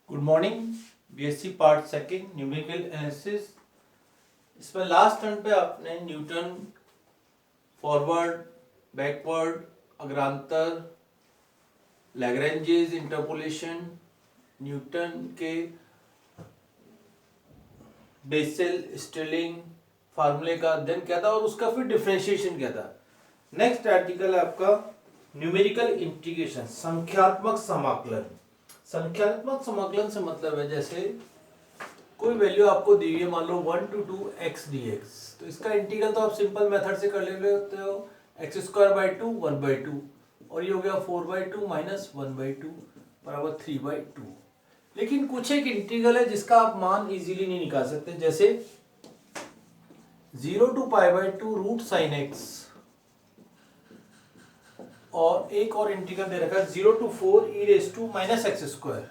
Good morning. BSc part second numerical analysis. इसमें last turn पे आपने न्यूटन फॉरवर्ड, बैकवर्ड, अग्रांतर, लैग्रेंजेस इंटरपोलेशन, न्यूटन के बेसल स्टिलिंग फार्मूले का अध्ययन किया था और उसका फिर डिफरेंशिएशन किया था। नेक्स्ट आर्टिकल है आपका न्यूमेरिकल इंटीग्रेशन, संख्यात्मक समाकलन। संख्यात्मक समाकलन से मतलब है जैसे कोई वैल्यू आपको दी हुई है, मान लो 1 to 2 x dx, तो इसका इंटीग्रल तो आप सिंपल मेथड से कर लेते हो, एक्स स्क्वायर बाई टू 1/2, और ये हो गया 4/2 माइनस 1/2 बराबर 3/2। लेकिन कुछ एक इंटीग्रल है जिसका आप मान इजीली नहीं निकाल सकते, जैसे 0 to π/2 रूट साइन एक्स, और एक और इंटीग्रल दे रखा है 0 to 4 e raise to minus X square.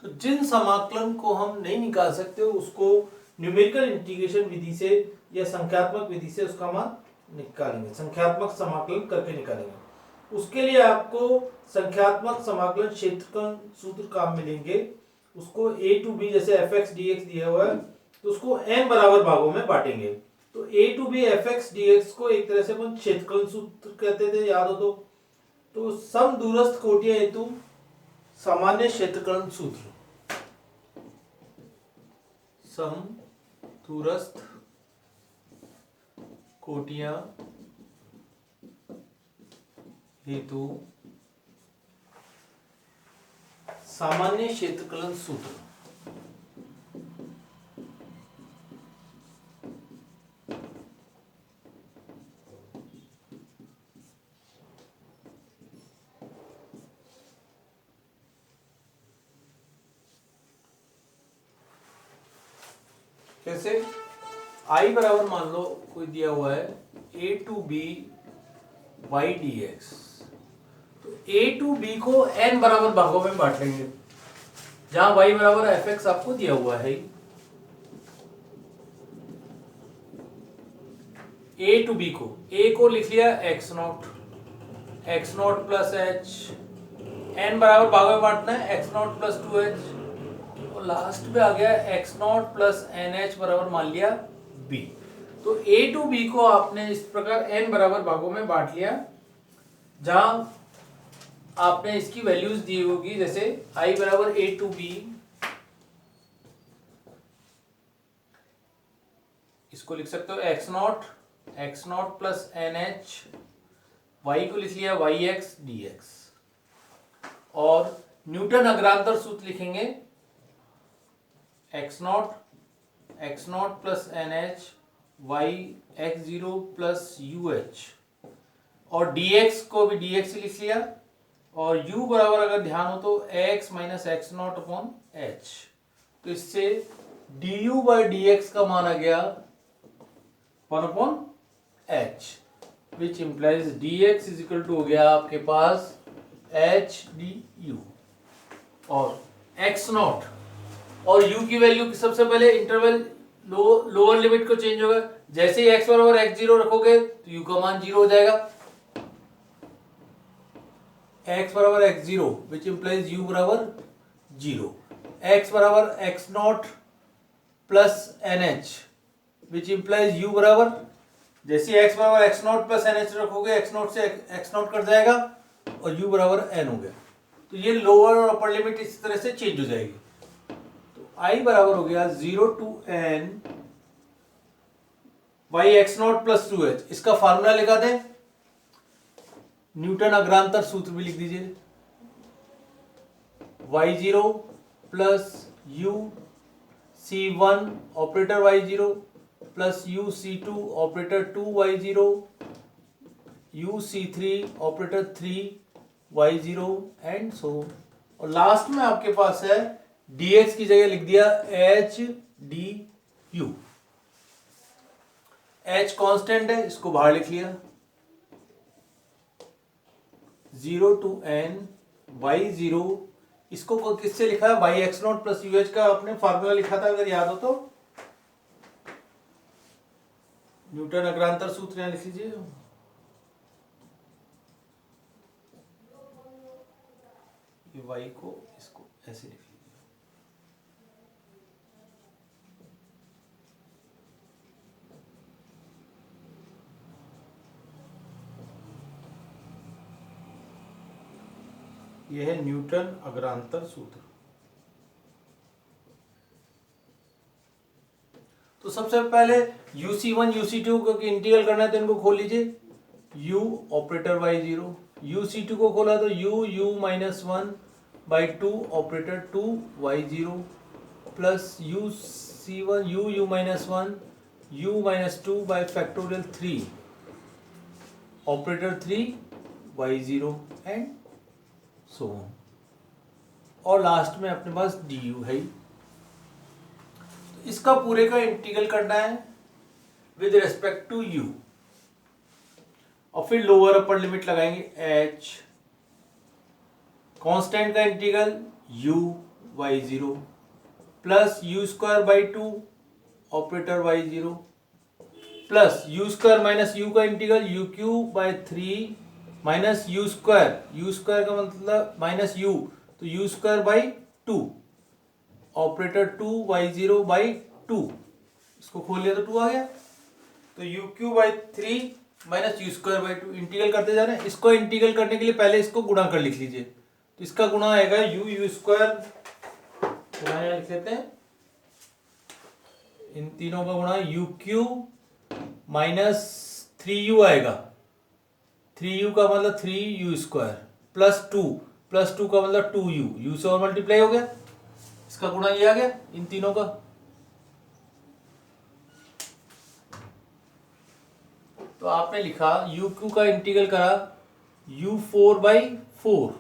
तो जिन समाकलन को हम नहीं निकाल सकते उसको न्यूमेरिकल इंटीग्रेशन विधि से या संख्यात्मक विधि से उसका मान निकालेंगे, संख्यात्मक समाकलन करके निकालेंगे। उसके लिए आपको संख्यात्मक समाकलन क्षेत्रफल सूत्र काम में लेंगे। उसको a to b, जैसे fx dx दिया हुआ है तो उसको n बराबर भागों में बांटेंगे। तो a to b fx dx को एक तरह से अपन क्षेत्रफल सूत्र कहते थे, याद हो तो सम दूरस्थ कोटियां हेतु सामान्य क्षेत्रफल सूत्र, सम दूरस्थ कोटियां हेतु सामान्य क्षेत्रफलन सूत्र। कैसे? I बराबर मान लो कोई दिया हुआ है a to b y dx, तो a to b को n बराबर भागों में बांट लेंगे, जहां y बराबर fx आपको दिया हुआ है। a to b को, a को लिख लिया x not plus h, n बराबर भागों में बांटना है x नॉट प्लस 2h, और लास्ट पे आ गया x नॉट प्लस nh बराबर मान लिया b। तो a to b को आपने इस प्रकार n बराबर भागों में बांट लिया, जहां आपने इसकी वैल्यूज दी होगी, जैसे i बराबर a to b, इसको लिख सकते हो x not plus nh, y को लिख लिया yx dx, और न्यूटन अग्रांतर सूत्र लिखेंगे x not plus nh y x0 plus UH, और dx को भी dx ही लिख लिया, और u बराबर अगर ध्यान हो तो x minus x not upon h। तो इससे du बाई dx का मान आ गया 1/h, which implies dx is equal to हो गया आपके पास h du, और x नॉट और u की वैल्यू सबसे पहले इंटरवल लोअर लिमिट को चेंज होगा, जैसे ही x बराबर x0 रखोगे तो u का मान 0 हो जाएगा, x बराबर x0 विच इंप्लाइज u बराबर 0, x बराबर x not plus nh which implies u बराबर, जैसे x बराबर x नॉट प्लस nh रखोगे x नॉट से x नॉट कट जाएगा और u बराबर n हो गया। तो ये लोअर और अपर लिमिट इस तरह से चेंज हो जाएगी। I बराबर हो गया 0 to n y x not plus 2h, इसका फार्मूला लिखा दें, न्यूटन अग्रांतर सूत्र भी लिख दीजिए, y0 plus u c1 operator y0 plus u c2 operator 2y0 u c3 operator 3y0 and so, और लास्ट में आपके पास है dx की जगह लिख दिया h du, h कांस्टेंट है, इसको बाहर लिख लिया, 0 to n y0, इसको किससे लिखा है, y x not plus UH का आपने फार्मूला लिखा था अगर याद हो तो, न्यूटन अग्रांतर सूत्र यहां लिख लीजिए, ये y को इसको ऐसे लिख लीजिए। यह है न्यूटन अग्रांतर सूत्र। तो सबसे पहले UC1 UC2 को इंटीग्रल करना है तो इनको खोल लीजिए। u ऑपरेटर y0, UC2 को खोला तो u minus 1 by 2 operator 2 y0 plus UC1 u minus 1 u minus 2 by factorial 3 operator 3 y0 and so on. और लास्ट में अपने पास du है। तो इसका पूरे का इंटीग्रल करना है विद रेस्पेक्ट टू u और फिर लोअर अपर लिमिट लगाएंगे h, कांस्टेंट का integral u y0 plus u square by 2 operator y0 plus u square minus u का integral u cube by 3 minus u square का मतलब minus u तो u square by 2 operator 2 y0 by 2, इसको खोल लिया तो 2 आ गया। तो u cube by 3 minus u square by 2 integral करते जा रहे हैं। इसको इंटीग्रल करने के लिए पहले इसको गुणा कर लिख लीजिए। तो इसका गुणा आएगा u स्क्वायर, गुणा यहाँ लिख लेते हैं, इन तीनों का गुणा u क्यूब माइनस 3u आएगा, 3u का मतलब 3u स्क्वायर प्लस 2 का मतलब 2u, u से और मल्टीप्लाई हो गया, इसका गुणा ये आ गया इन तीनों का। तो आपने लिखा u क्यू का इंटीग्रल करा u4 by 4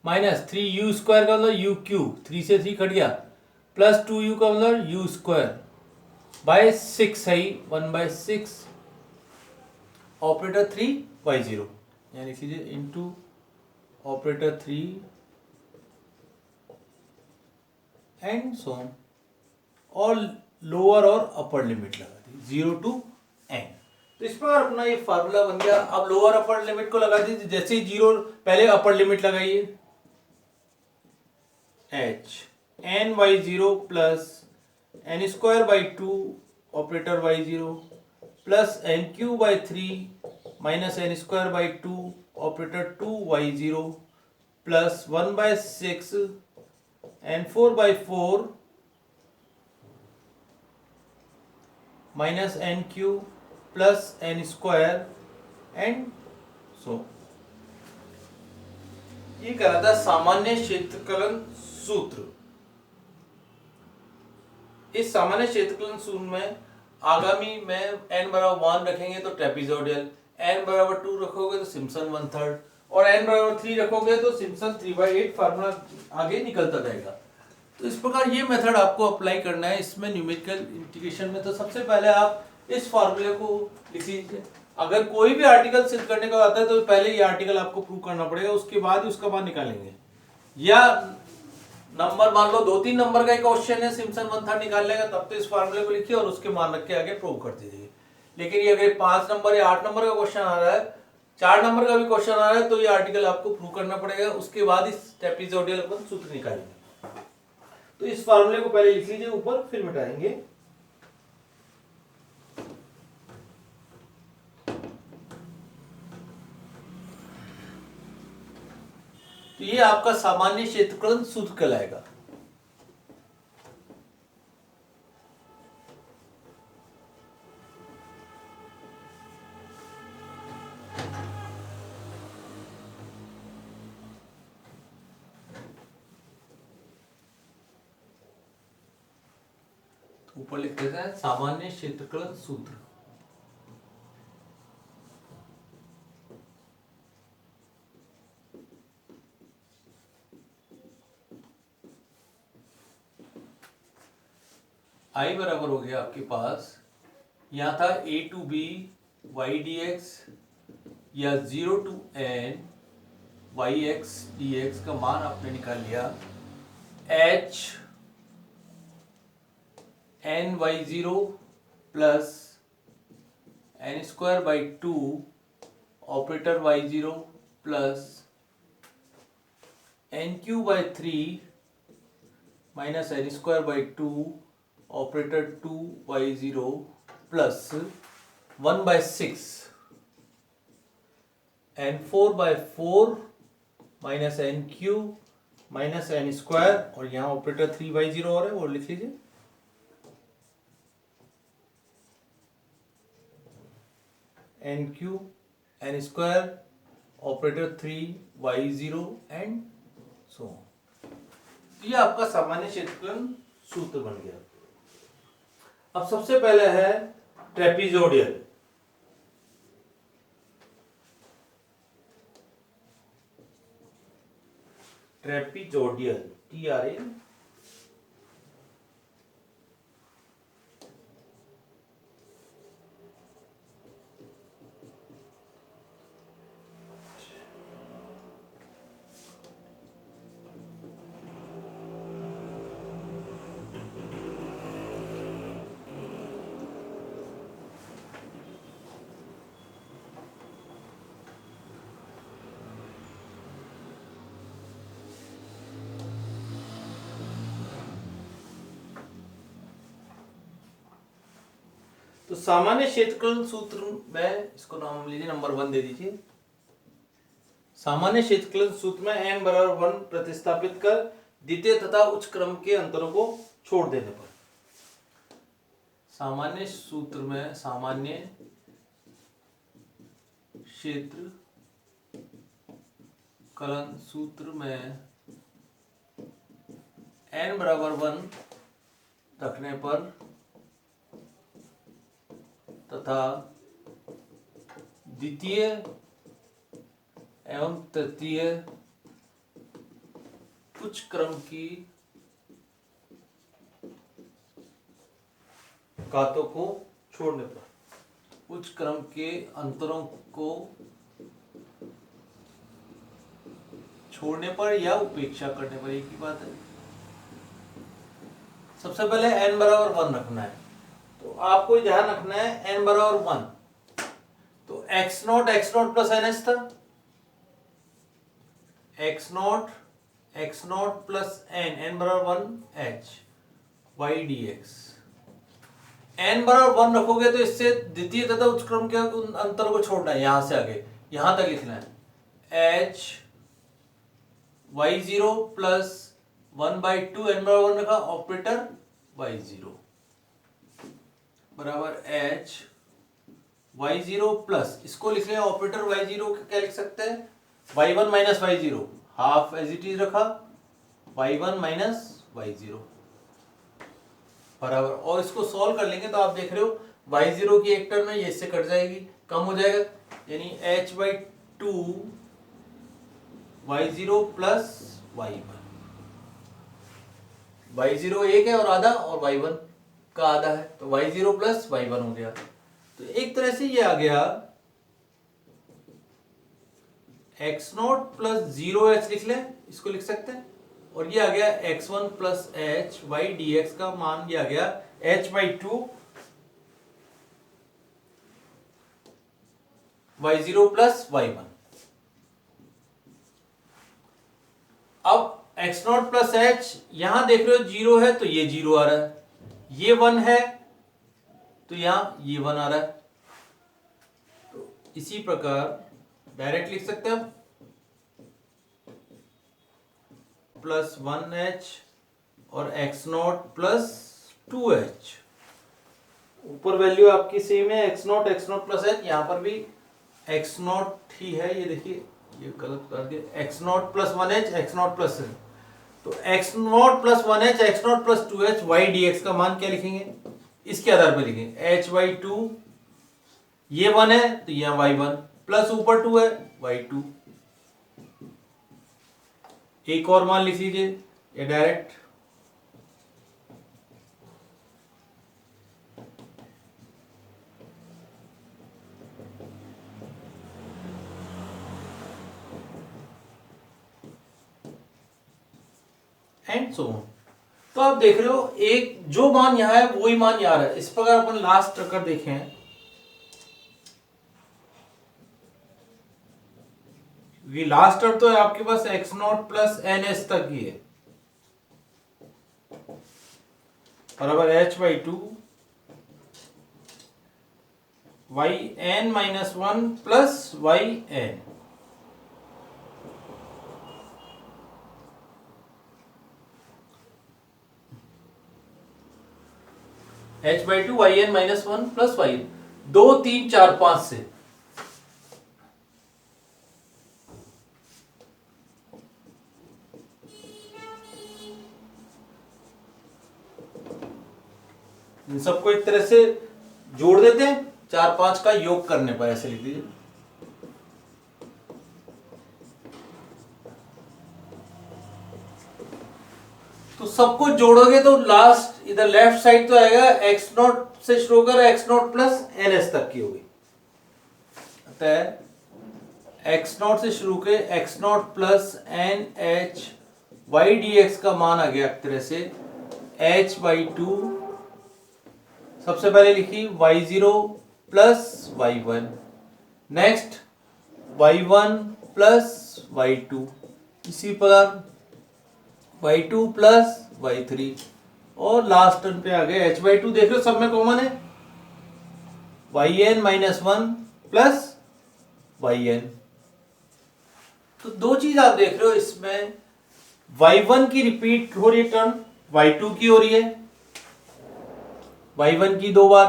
minus 3u square का मतलब u क्यूब, 3 से 3 कट गया, प्लस 2u का मतलब u स्क्वायर बाय 6 है 1 बाय 6 ऑपरेटर 3 y0, यानी लिख लीजिए into operator 3 and so on, और लोअर और अपर लिमिट लगा दी 0 टू n। तो इस प्रकार अपना ये फार्मूला बन गया। अब लोअर अपर लिमिट को लगा दीजिए, जैसे ही 0 पहले अपर लिमिट लगाइए h n y0 plus n square by 2 operator y0 plus n cube by 3 minus n square by 2 operator 2 y0 plus 1 by 6 n 4 by 4 minus n cube plus n square and so. ये कहलाता है सामान्य क्षेत्रकलन सूत्र। इस सामान्य क्षेत्रकलन सूत्र में आगामी में n बराबर 1 रखेंगे तो ट्रेपेजोइडल, n बराबर 2 रखोगे तो सिम्पसन 1/3 और n बराबर 3 रखोगे तो सिम्पसन 3/8 फार्मूला आगे निकलता जाएगा। तो इस प्रकार ये मेथड आपको अप्लाई करना है इसमें न्यूमेरिकल इंटीग्रेशन में। तो सबसे पहले आप इस फार्मूले को लिख लीजिए। अगर कोई भी आर्टिकल सिद्ध करने का आता है तो पहले ये आर्टिकल आपको प्रूव करना पड़ेगा, उसके बाद ही उसका मान निकालेंगे। या नंबर मान लो 2-3 नंबर का एक क्वेश्चन है, सिम्पसन 1/3 निकाल लेगा, तब तो इस फार्मूले को लिखिए और उसके मान रख के आगे प्रूव कर दीजिए। लेकिन ये अगर 5 नंबर या 8 नंबर का क्वेश्चन आ रहा है, 4 नंबर का भी क्वेश्चन आ रहा है, तो ये आर्टिकल आपको प्रूव करना पड़ेगा, उसके बाद इस ट्रेपेजोइडल अपन सूत्र निकालेंगे। तो इस फार्मूले को पहले लिख लीजिए ऊपर, फिर मिटाएंगे। तो ये आपका सामान्य क्षेत्रफलन सूत्र कहलाएगा। ऊपर लिख देते हैं सामान्य क्षेत्रफलन सूत्र। I बराबर हो गया आपके पास, यहाँ था a to b y dx या 0 टू n yx dx का मान आपने निकाल लिया h n y0 plus n square by 2 operator y0 plus NQ/3 minus n² 2 operator 2y0 plus 1/6 n4/4 minus NQ minus n² और यहाँ ऑपरेटर 3y0 और है वो लिख लीजिए। NQ n² operator 3y0 and so. ये आपका सामान्य क्षेत्रफलन सूत्र बन गया। अब सबसे पहले है ट्रेपीजोडियल। ट्रेपीजोडियल TRA तो सामान्य क्षेत्रफल सूत्र में इसको नाम लीजिए, नंबर 1 दे दीजिए। सामान्य क्षेत्रफल सूत्र में n बराबर 1 प्रतिस्थापित कर द्वितीय तथा उच्च क्रम के अंतरों को छोड़ देने पर, सामान्य सूत्र में सामान्य क्षेत्रफलन सूत्र में n बराबर 1 रखने पर तथा द्वितीय एवं तृतीय उच्च क्रम की घातों को छोड़ने पर, उच्च क्रम के अंतरों को छोड़ने पर या उपेक्षा करने पर, एक ही बात है। सबसे पहले n बराबर 1 रखना है, तो आपको ध्यान रखना है n बराबर 1, तो x0 प्लस ns था, x0 प्लस n बराबर 1h y dx। n बराबर 1 रखोगे तो इससे द्वितीय तथा उच्च क्रम के अंतर को छोड़ना है, यहां से आगे यहां तक लिखना है h y0 प्लस 1/2 n बराबर 1 रखा, ऑपरेटर y0 बराबर h y0 प्लस, इसको लिख लें ऑपरेटर y0 क्या लिख सकते हैं, y1 minus y0, half as it is रखा, y1 माइनस y0 बराबर, और इसको सॉल्व कर लेंगे तो आप देख रहे हो y0 की एक टर्म है, ये इससे कट जाएगी, कम हो जाएगा, यानी h/2 y0 plus y1, y0 एक है और आधा, और y1 का आधा है, तो y0 प्लस y1 हो गया। तो एक तरह से ये आ गया x0 प्लस 0h लिख लें, इसको लिख सकते हैं, और ये आ गया x1 plus h y dx का मान, ये आ गया h/2 y0 प्लस y1। अब x0 प्लस h यहां देख रहे हो 0 है तो ये 0 आ रहा है, ये 1 है तो यहां ये 1 आ रहा है, तो इसी प्रकार डायरेक्ट लिख सकते हैं प्लस 1h और x0 प्लस 2h, ऊपर वैल्यू आपकी सेम है x0 प्लस h, यहां पर भी x0 ही है, ये देखिए ये गलत कर दिया, x0 plus 1h x0 plus, तो x0 plus 1h x0 plus 2h y dx का मान क्या लिखेंगे, इसके आधार पर लिखेंगे h/2, ये 1 है तो यहाँ y1 प्लस ऊपर 2 है y2, एक और मान लिख लीजिए ये डायरेक्ट, एंड सो ऑन। तो आप देख रहे हो एक जो मान यहां है वही मान यहां है। इस प्रकार अपन लास्ट अगर देखें क्योंकि लास्ट टर्म तो है आपके पास X naught plus N H तक ही है, बराबर H by two Y N minus one plus Y N. H by two Y N minus one plus Y N, 2 3 4 5 से। इन सबको एक तरह से जोड़ देते हैं, 4 5 का योग करने पर ऐसे लिख दीजिए। तो सबको जोड़ोगे तो लास्ट इधर लेफ्ट साइड तो आएगा एक्स नॉट से शुरू कर x naught plus N H तक की होगी। अतः एक्स नॉट से शुरू के x naught plus N h y d x का मान आ गया एक तरह से एच बाई टू, सबसे पहले लिखी y0 plus y1, next y1 plus y2, इसी प्रकार y2 प्लस y3, और लास्ट टर्म पे आ गए h बाई टू। देख लो सब में कॉमन है yn minus one plus yn। तो दो चीज आप देख रहे हो इसमें, y1 की रिपीट हो रही है टर्म, y2 की हो रही है, y1 की 2 बार,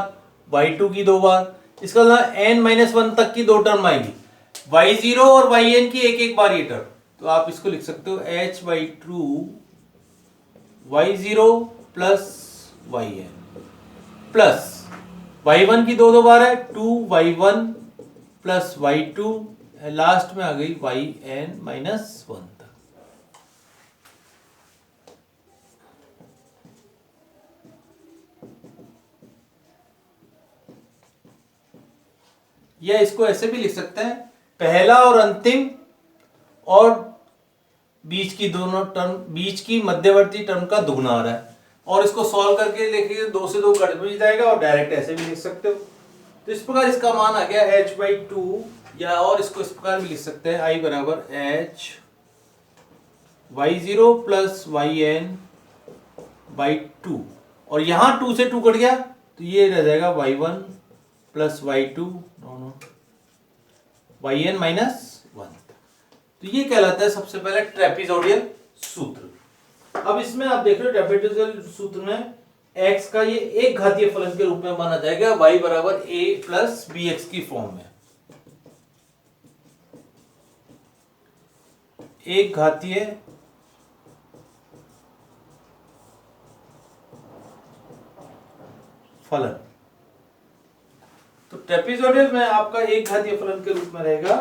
y2 की 2 बार, इसका मतलब n माइनस वन तक की 2 टर्म आएगी, y0 और yn की एक एक बार ये टर्म। तो आप इसको लिख सकते हो h by two y0 plus yn plus y1 की 2 बार है 2y1 प्लस y2, लास्ट में आ गई yn माइनस वन तक। या इसको ऐसे भी लिख सकते हैं, पहला और अंतिम और बीच की दोनों टर्म, बीच की मध्यवर्ती टर्म का दुगना आ रहा है, और इसको सॉल्व करके लिखिए 2 से 2 कट भी जाएगा, और डायरेक्ट ऐसे भी लिख सकते हो। तो इस प्रकार इसका मान आ गया h बाई टू, या और इसको इस प्रकार भी लिख सकते हैं i बराबर h y0 plus yn by two, और यहां 2 से 2 कट गया तो ये रह जाएगा y1 plus y2 yn minus one. तो ये कहलाता है सबसे पहले ट्रेपेजोइडल सूत्र। अब इसमें आप देख रहे हो ट्रेपेजोइडल सूत्र में x का ये एक घातीय फलन के रूप में माना जाएगा, y बराबर a प्लस bx की फॉर्म में, एक घातीय फलन। तो ट्रेपेजोइडल में आपका एक घातीय फलन के रूप में रहेगा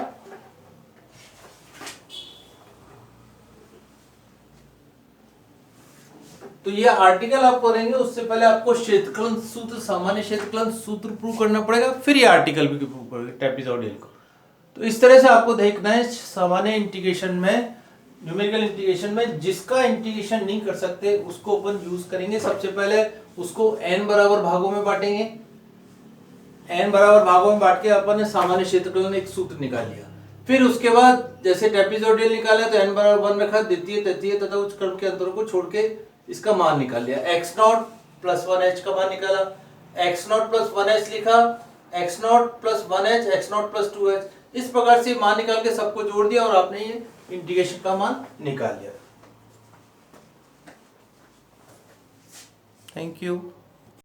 तो ये आर्टिकल आप करेंगे, उससे पहले आपको क्षेत्रफलन सूत्र, सामान्य क्षेत्रफलन सूत्र प्रूव करना पड़ेगा, फिर ये आर्टिकल भी प्रूव करेंगे ट्रेपेजोइडल को। तो इस तरह से आपको देखना है सामान्य इंटीग्रेशन में, न्यूमेरिकल इंटीग्रेशन में जिसका इंटीग्रेशन नहीं कर सकते उसको अपन यूज करेंगे। सबसे पहले उसको n बराबर भागों में बांटेंगे, n बराबर भागों में बांट के अपन ने सामान्य क्षेत्रफल में एक सूत्र निकाल लिया। फिर उसके बाद जैसे ट्रेपेजोइडल निकाला तो n बराबर 1 रखा, द्वितीय तृतीय तथा उच्च क्रम के अंतरों को छोड़ के इसका मान निकाल लिया, x नॉट प्लस 1h का मान निकाला, x नॉट प्लस 1h लिखा, x not plus 1h, x not plus 2h, इस प्रकार से मान निकाल के सबको जोड़ दिया और आपने ये इंटीग्रेशन का मान निकाल लिया। Thank you.